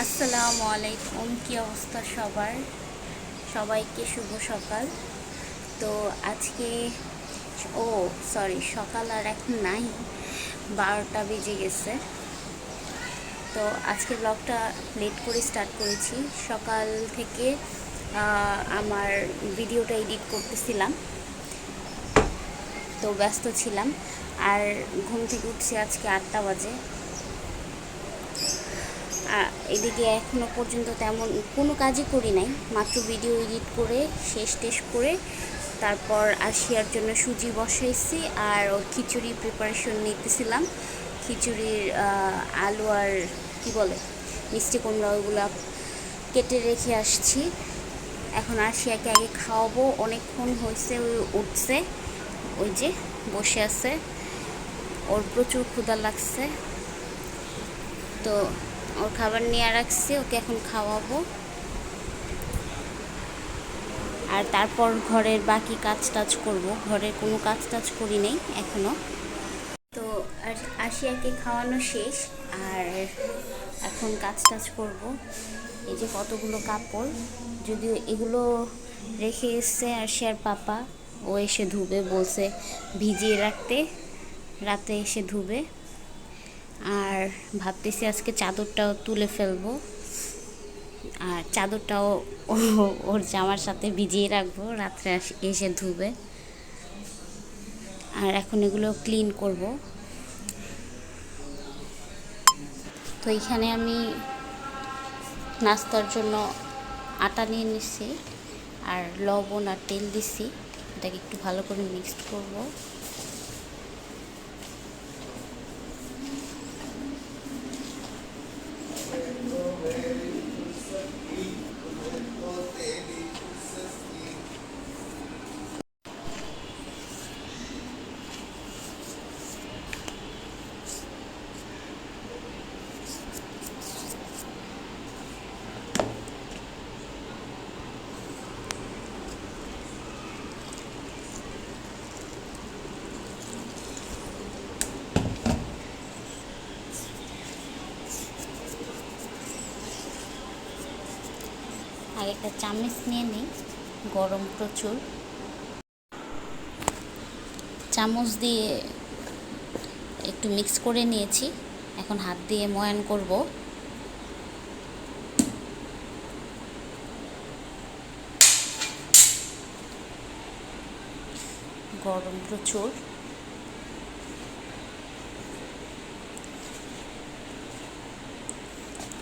আসসালামু আলাইকুম, কি অবস্থা সবার? সবাইকে শুভ সকাল। তো আজকে ও সরি, সকাল আর এখন নাই, 12টা বেজে গেছে। তো আজকে ব্লগটা লেট করে স্টার্ট করেছি। সকাল থেকে আমার ভিডিওটা এডিট করতেছিলাম, তো ব্যস্ত ছিলাম। আর ঘুম থেকে উঠছি আজকে 8টা বাজে। এদিকে এখনও পর্যন্ত তেমন কোনো কাজই করি নাই, মাত্র ভিডিও এডিট করে শেষ করে তারপর আশিয়ার জন্য সুজি বসাইছি আর ওর খিচুড়ি প্রিপারেশন নিতেছিলাম। খিচুড়ির আলু আর কি বলে মিষ্টি কুমড়া ওইগুলো কেটে রেখে আসছি। এখন আশিয়াকে আগে খাওয়াবো, অনেকক্ষণ হয়েছে, ওই উঠছে, ওই যে বসে আছে, ওর প্রচুর ক্ষুধা লাগছে। তো ওর খাবার নিয়ে রাখছি, ওকে এখন খাওয়াবো। আর তারপর ঘরের বাকি কাজ টাজ করবো। ঘরের কোনো কাজ টাজ করি নেই এখনও। তো আর আশিয়াকে খাওয়ানো শেষ, আর এখন কাজ টাজ করবো। এই যে কতগুলো কাপড়, যদিও এগুলো রেখে এসছে আশিয়ার পাপা, ও এসে ধুবে বলছে, ভিজিয়ে রাখতে, রাতে এসে ধুবে। আর ভাবতেছি আজকে চাদরটাও তুলে ফেলবো, আর চাদরটাও ওর জামার সাথে ভিজিয়ে রাখবো, রাত্রে এসে ধুবে। আর এখন এগুলো ক্লিন করব। তো এখানে আমি নাস্তার জন্য আটা নিয়ে নিচ্ছি, আর লবণ আর তেল দিচ্ছি, এটাকে একটু ভালো করে মিক্সড করব। আর একটা চামচ নিয়ে নিই, গরম প্রচুর, চামচ দিয়ে একটু মিক্স করে নিয়েছি। এখন হাত দিয়ে ময়ান করব। গরম প্রচুর।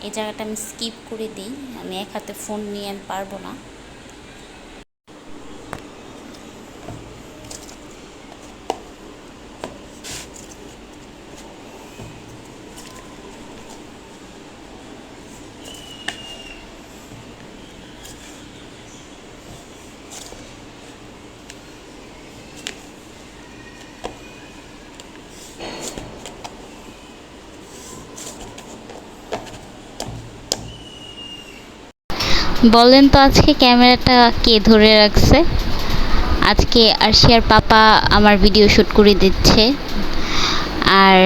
এই জায়গাটা আমি স্কিপ করে দিই, আমি এক হাতে ফোন নিয়ে আমি পারবো না। বলেন তো আজকে ক্যামেরাটা কে ধরে রাখছে? আজকে আরশিয়ার পাপা আমার ভিডিও শ্যুট করে দিচ্ছে। আর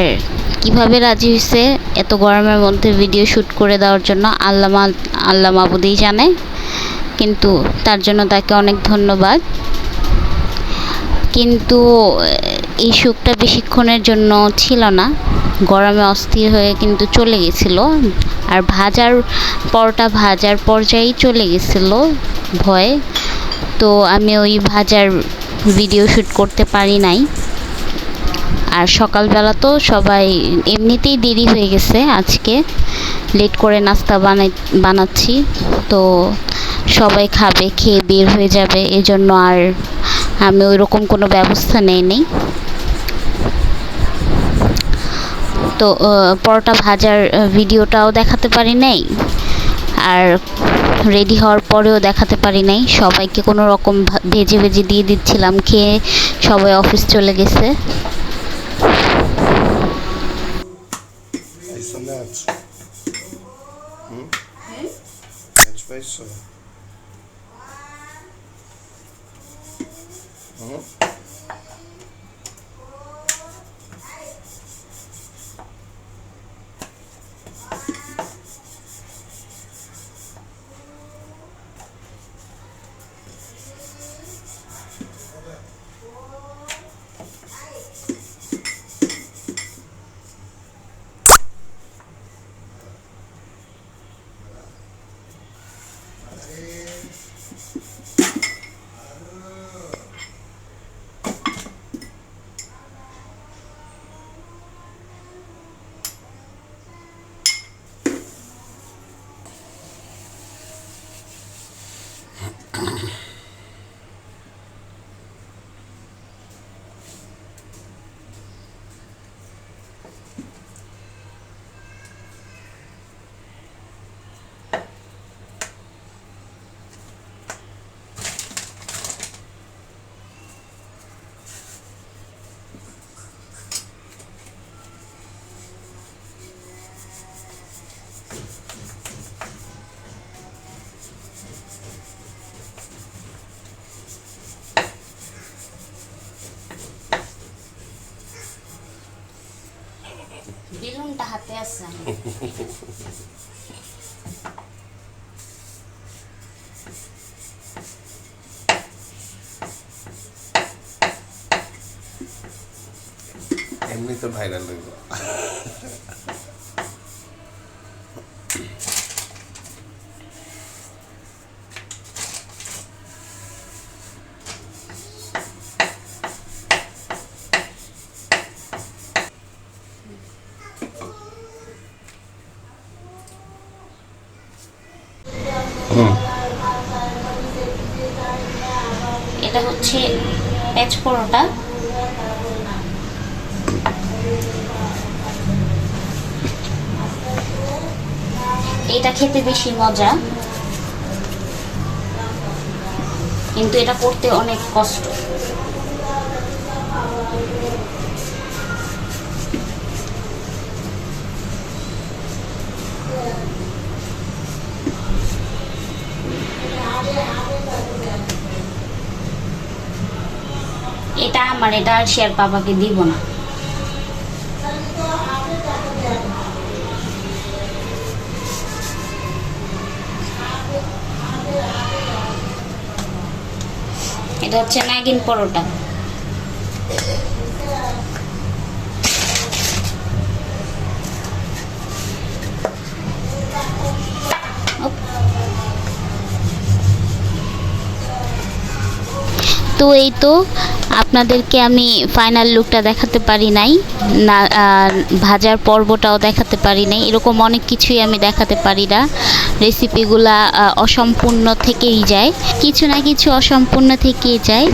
কিভাবে রাজি হয়েছে এত গরমের মধ্যে ভিডিও শ্যুট করে দেওয়ার জন্য, আল্লাহ মাবুদেই জানে, কিন্তু তার জন্য তাকে অনেক ধন্যবাদ। কিন্তু এই সুখটা বেশিক্ষণের জন্য ছিল না, গরমে অস্থির হয়ে কিন্তু চলে গেছিল। আর পরোটা ভাজার পর্যায়েই চলে গেছিল ভয়ে। তো আমি ওই ভাজার ভিডিও শ্যুট করতে পারি নাই। আর সকালবেলা তো সবাই এমনিতেই দেরি হয়ে গেছে, আজকে লেট করে নাস্তা বানাচ্ছি, তো সবাই খাবে, খেয়ে বের হয়ে যাবে, এজন্য আর আমি ওই রকম কোনো ব্যবস্থা নেই। তো পরোটা ভাজার ভিডিওটাও দেখাতে পারি নাই, আর রেডি হওয়ার পরেও দেখাতে পারি নাই। সবাইকে কোনো রকম ভেজে দিয়ে দিচ্ছিলাম, খেয়ে সবাই অফিস চলে গেছে। এমনি তো ভাইরাল হইব। এটা হচ্ছে পেঁয়াজ পরোটা। এটা খেতে বেশি মজা, কিন্তু এটা করতে অনেক কষ্ট। এটা আমার, এটা আর শেয়ার বাবাকে দিব না। এটা হচ্ছে নাগিন পরোটা। তো এই তো আপনাদেরকে আমি ফাইনাল লুকটা দেখাতে পারি নাই, না ভাজার পর্বটাও দেখাতে পারি নাই, এরকম অনেক কিছুই আমি দেখাতে পারি না। রেসিপিগুলা অসম্পূর্ণ থেকেই যায়, কিছু না কিছু অসম্পূর্ণ থেকেই যায়।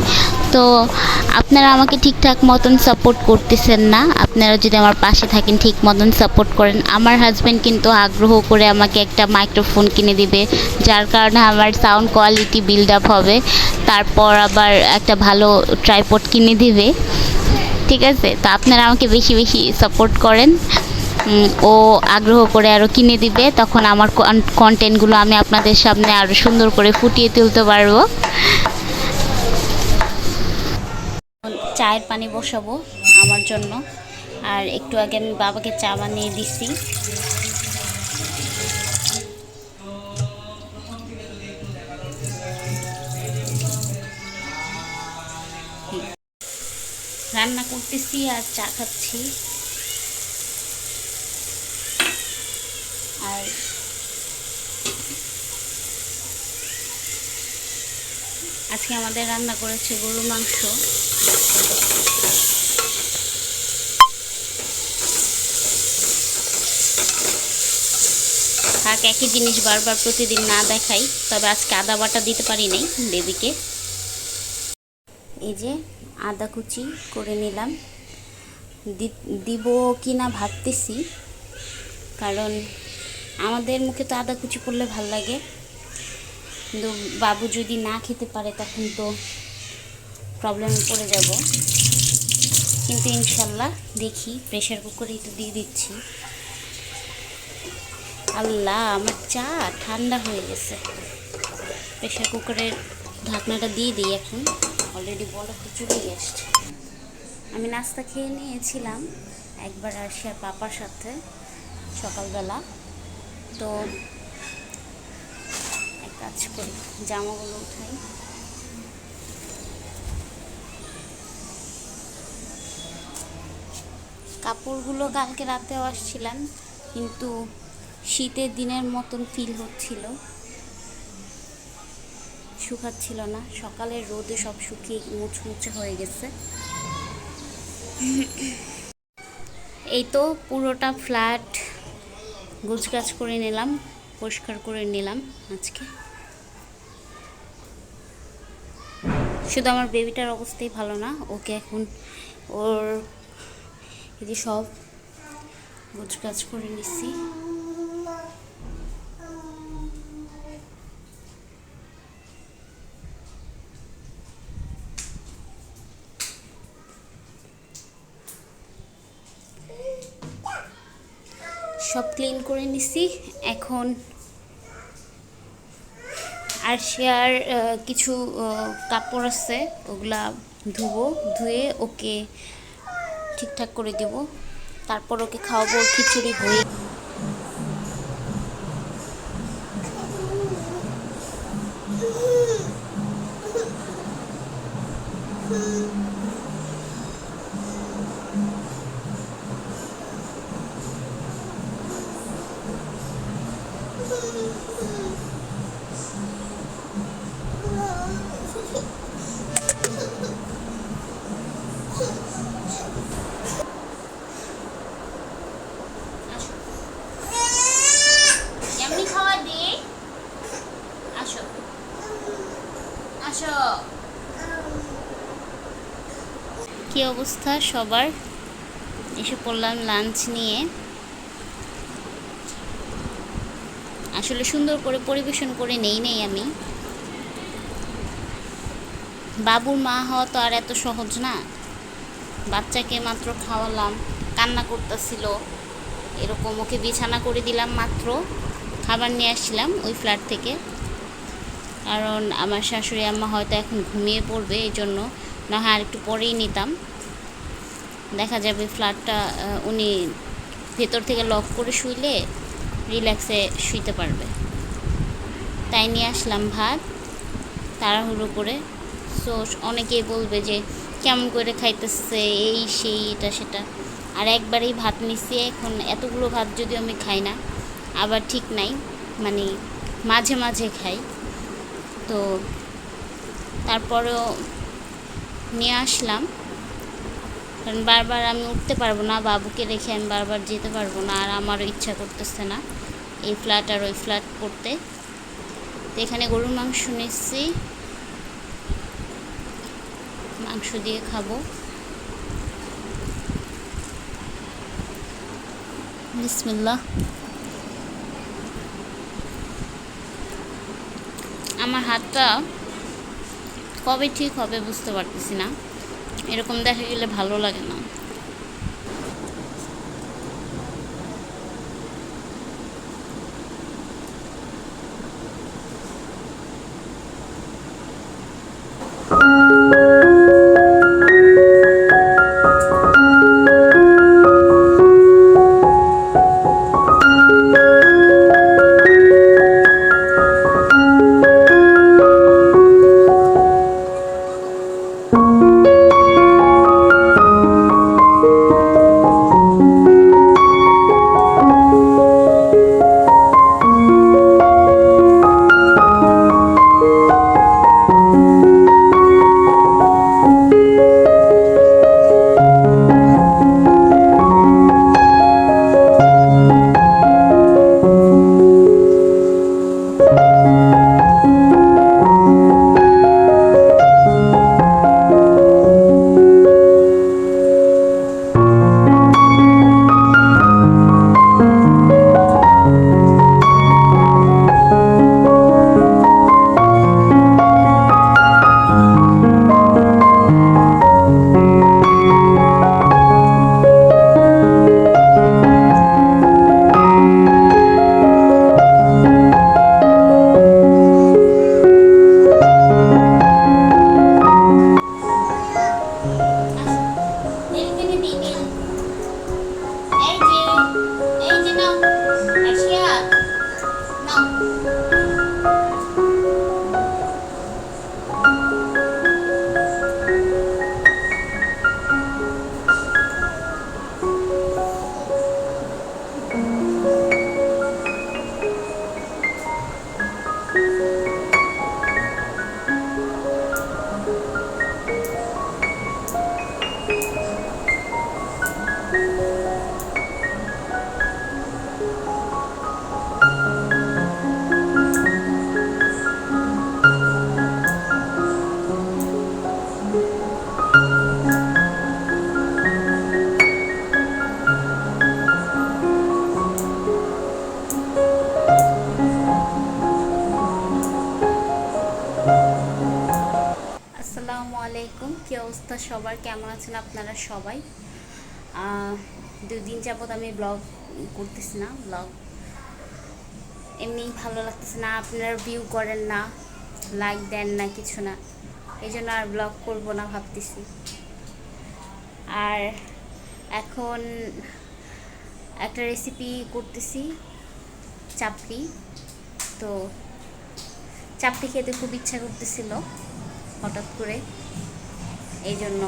তো আপনারা আমাকে ঠিকঠাক মতন সাপোর্ট করতেছেন না। আপনারা যদি আমার পাশে থাকেন, ঠিক মতন সাপোর্ট করেন। আমার হাজব্যান্ড কিন্তু আগ্রহ করে আমাকে একটা মাইক্রোফোন কিনে দিবে, যার কারণে আমার সাউন্ড কোয়ালিটি বিল্ড আপ হবে। তারপর আবার একটা ভালো ট্রাইপড কিনে দিবে, ঠিক আছে? তো আপনারা আমাকে বেশি বেশি সাপোর্ট করেন। ও আগ্রহ করে আরও কিনে দিবে, তখন আমার কন্টেন্টগুলো আমি আপনাদের সামনে আরও সুন্দর করে ফুটিয়ে তুলতে পারবো। চায়ের পানি বসাবো আমার জন্য, আর একটু আগে আমি বাবাকে চা বানিয়ে দিচ্ছি। রান্না করতেছি আর চা খাচ্ছি। আর আজকে আমাদের রান্না করেছে গরুর মাংস। থাক, একই জিনিস বারবার প্রতিদিন না দেখাই। তবে আজকে আদা বাটা দিতে পারি নাই বেবিকে। এই যে আদা কুচি করে নিলাম, দিব কি না ভাবতেছি, কারণ আমাদের মুখে তো আদা কুচি পড়লে ভাল লাগে, কিন্তু বাবু যদি না খেতে পারে তখন তো প্রবলেমে পড়ে যাব। কিন্তু ইনশাল্লাহ দেখি, প্রেশার কুকারেই তো দিয়ে দিচ্ছি। আল্লাহ, আমার চা ঠান্ডা হয়ে গেছে। প্রেশার কুকারের ঢাকনাটা দিয়ে দিই এখন, অলরেডি বরফ চলে আসছে। আমি নাস্তা খেয়ে নিয়েছিলাম একবার আরশিয়ার পাপার সাথে সকালবেলা। তো এক কাজ করি, জামাগুলো উঠাই। কাপড়গুলো কালকে রাতেও আসছিলাম, কিন্তু শীতের দিনের মতন ফিল হচ্ছিল, শুকাচ্ছিল না। সকালের রোদে সব শুকিয়ে মুচমুচে হয়ে গেছে। এই তো পুরোটা ফ্ল্যাট গোছগাছ করে নিলাম, পরিষ্কার করে নিলাম আজকে। শুধু আমার বেবিটার অবস্থাই ভালো না, ওকে এখন ওর এই যে সব গোছগাছ করে নিচ্ছি। সব ক্লিন করে নিছি। এখন আর শেয়ার কিছু কাপড় আছে, ওগুলা ধুবো, ধুয়ে ওকে ঠিকঠাক করে দেব। তারপর ওকে খাওয়াবো খিচুড়ি হয়ে। কি অবস্থা সবার? এসে পড়লাম লাঞ্চ নিয়ে। আসলে সুন্দর করে পরিবেশন করে নেই আমি। বাবুর মা হওয়া তো আর এত সহজ না। বাচ্চাকে মাত্র খাওয়ালাম, কান্না করতেছিল, এরকম ওকে বিছানা করে দিলাম, মাত্র খাবার নিয়ে আসছিলাম ওই ফ্ল্যাট থেকে। কারণ আমার শাশুড়ি আম্মা হয়তো এখন ঘুমিয়ে পড়বে, এই জন্য না হয় আর একটু পরেই নিতাম। দেখা যাবে ফ্ল্যাটটা উনি ভেতর থেকে লক করে শুইলে রিল্যাক্সে শুইতে পারবে। তাই নিয়ে আসলাম ভাত তাড়াহুড়ো করে। সো অনেকেই বলবে যে কেমন করে খাইতেছে, এই সেই এটা সেটা। আর একবারেই ভাত নিচ্ছি, এখন এতগুলো ভাত যদিও আমি খাই না, আবার ঠিক নাই, মানে মাঝে মাঝে খাই। তো তারপরেও নিয়ে আসলাম, কারণ বারবার আমি উঠতে পারবো না, বাবুকে রেখে আমি বারবার যেতে পারবো না, আর আমারও ইচ্ছা করতেছে না এই ফ্ল্যাট আর ওই ফ্ল্যাট করতে। তো এখানে গরুর মাংস নিচ্ছি, মাংস দিয়ে খাবো। বিসমিল্লাহ। আমার হাতটা কবে ঠিক হবে বুঝতে পারতেছি না, এরকম দেখা গেলে ভালো লাগে না। আসসালামু আলাইকুম, কী অবস্থা সবার? কেমন আছেন আপনারা সবাই? 2 দিন যাবত আমি ব্লগ করতেছি না, ব্লগ এমনি ভালো লাগতেছে না, আপনারা ভিউ করেন না, লাইক দেন না, কিছু না, এই জন্য আর ব্লগ করব না ভাবতেছি। আর এখন একটা রেসিপি করতেছি, চাপড়ি। তো চাপড়ি খেতে খুব ইচ্ছা করতেছিল হঠাৎ করে, এই জন্য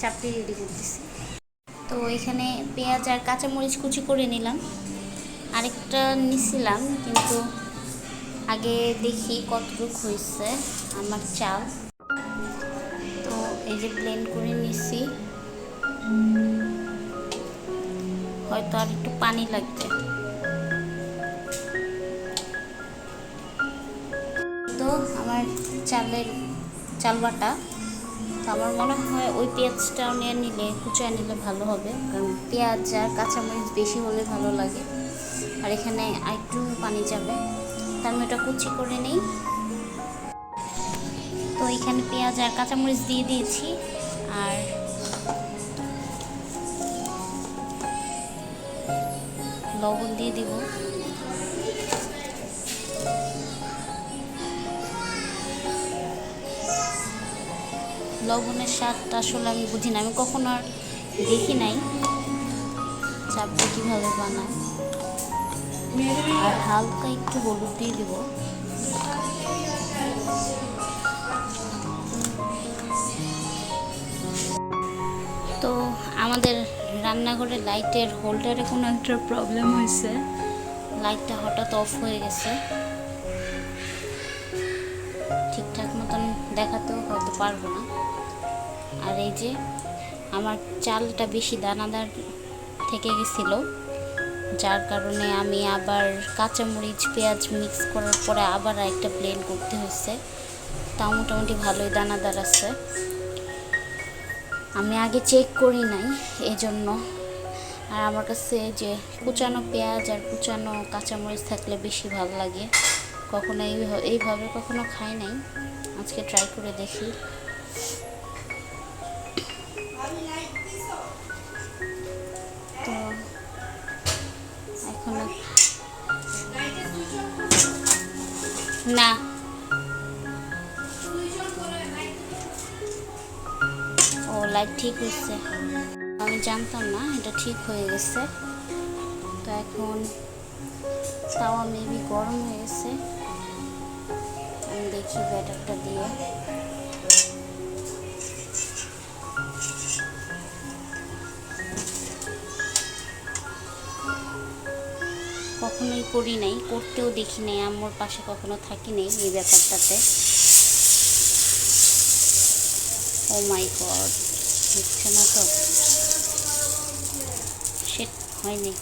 চাপড়ি রেডি করতেছি। তো এখানে পেঁয়াজ আর কাঁচামরিচ কুচি করে নিলাম। আরেকটা নিছিলাম, কিন্তু আগে দেখি কতটুকু হয়েছে আমার চাল। তো এই যে ব্লেন্ড করে নিছি, হয়তো আর একটু পানি লাগবে। তো আমার চাল বাটা, তো আমার মনে হয় ওই পেঁয়াজটাও নিয়ে নিলে, কুচিয়ে নিলে ভালো হবে, কারণ পেঁয়াজ আর কাঁচামরিচ বেশি হলে ভালো লাগে। আর এখানে আরেকটু পানি যাবে, তো আমি ওটা কুচি করে নিই। তো এখানে পেঁয়াজ আর কাঁচামরিচ দিয়ে দিয়েছি, আর লবণ দিয়ে দিব। লবণের স্বাদটা আসলে আমি বুঝি না, আমি কখনো আর দেখি নাই চাপটা কীভাবে বানায়। আর হালকা একটু হলুদ দিয়ে দিব। তো আমাদের রান্নাঘরে লাইটের হোল্ডারে কোনো একটা প্রবলেম হয়েছে, লাইটটা হঠাৎ অফ হয়ে গেছে, ঠিকঠাক মতন দেখাতেও হয়তো পারবো না। আর এই যে আমার চালটা বেশি দানাদার থেকে গেছিলো, যার কারণে আমি আবার কাঁচামরিচ পেঁয়াজ মিক্স করার পরে আবার একটা ব্লেন্ড করতে হয়েছে। তাও মোটামুটি ভালোই দানাদার আছে, আমি আগে চেক করি নাই এই জন্য। আর আমার কাছে যে কুচানো পেঁয়াজ আর কুচানো কাঁচামরিচ থাকলে বেশি ভালো লাগে, কখনো এইভাবে কখনো খাই নাই, আজকে ট্রাই করে দেখি। তো এখন না, ও লাইট ঠিক হয়েছে, আমি জানতাম না এটা ঠিক হয়ে গেছে। তো এখন তাওয়া মেবি গরম হয়ে গেছে, আমি দেখি ব্যাটারটা দিয়ে। কখনোই করি নাই, করতেও দেখি নাই, আম্মুর পাশে কখনো থাকি নাই এই ব্যাপারটাতে। ও মাই গড, হচ্ছে না তো, সে হয়নি।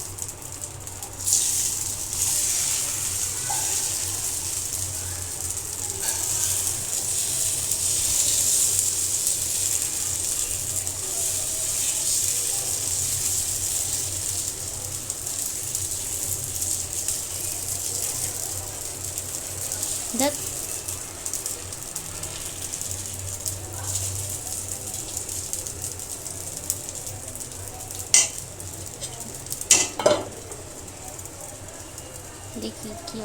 দেখ, দেখি কি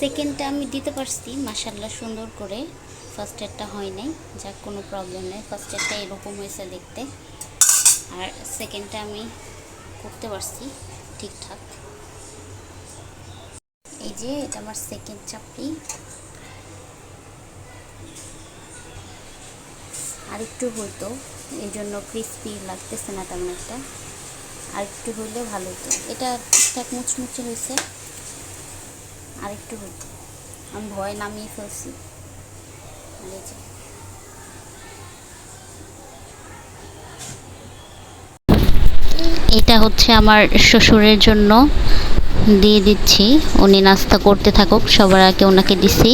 সেকেন্ডটা আমি দিতে পারছি মাশাআল্লাহ সুন্দর করে, ফার্স্ট এডটা হয় নাই, যাক কোনো প্রবলেম নেই। ফার্স্ট এডটা এরকম হয়েছে দেখতে, আর সেকেন্ডটা আমি করতে পারছি ঠিকঠাক। এই যে এটা আমার সেকেন্ড চাপড়ি, আরেকটু হতো, এই জন্য ক্রিস্পি লাগতেছে না তেমন একটা, আরেকটু হইলে ভালো হতো। এটা ঠিকঠাক মুচমুচে হয়েছে, আরেকটু হতো, আমি ভয় নামিয়ে ফেলছি। এটা হচ্ছে আমার শ্বশুরের জন্য দিয়ে দিচ্ছি, উনি নাস্তা করতে থাকুক, সবার আগে ওনাকে দিছি।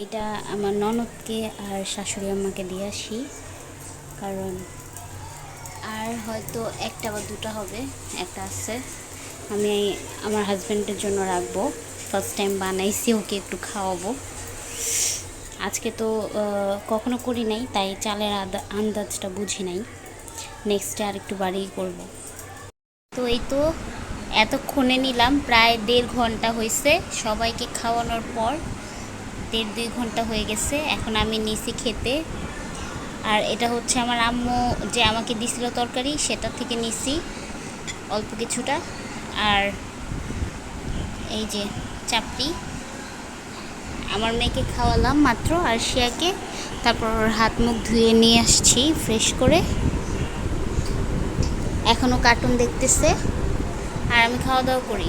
এটা আমার ননদকে আর শাশুড়ি আম্মাকে দিয়ে আসি, কারণ আর হয়তো একটা বা দুটা হবে, একটা আছে, আমি আমার হাজব্যান্ডের জন্য রাখবো। ফার্স্ট টাইম বানাইছি, ওকে একটু খাওয়াবো। আজকে তো কখনো করি নাই, তাই চালের আন্দাজটা বুঝি নাই, নেক্সটে আর একটু বাড়িয়ে করব। তো এই তো এতক্ষণে নিলাম প্রায় 1.5 ঘন্টা হয়েছে, সবাইকে খাওয়ানোর পর 1.5-2 ঘন্টা হয়ে গেছে। এখন আমি নিছি খেতে, আর এটা হচ্ছে আমার আম্মু যে আমাকে দিছিল তরকারি, সেটা থেকে নিছি অল্প কিছুটা। আর এই যে চাপড়ি, আমার মেয়েকে খাওয়ালাম মাত্র আরশিয়াকে, তারপর ওর হাত মুখ ধুয়ে নিয়ে আসছি ফ্রেশ করে। এখনও কার্টুন দেখতেছে আর আমি খাওয়া দাওয়া করি।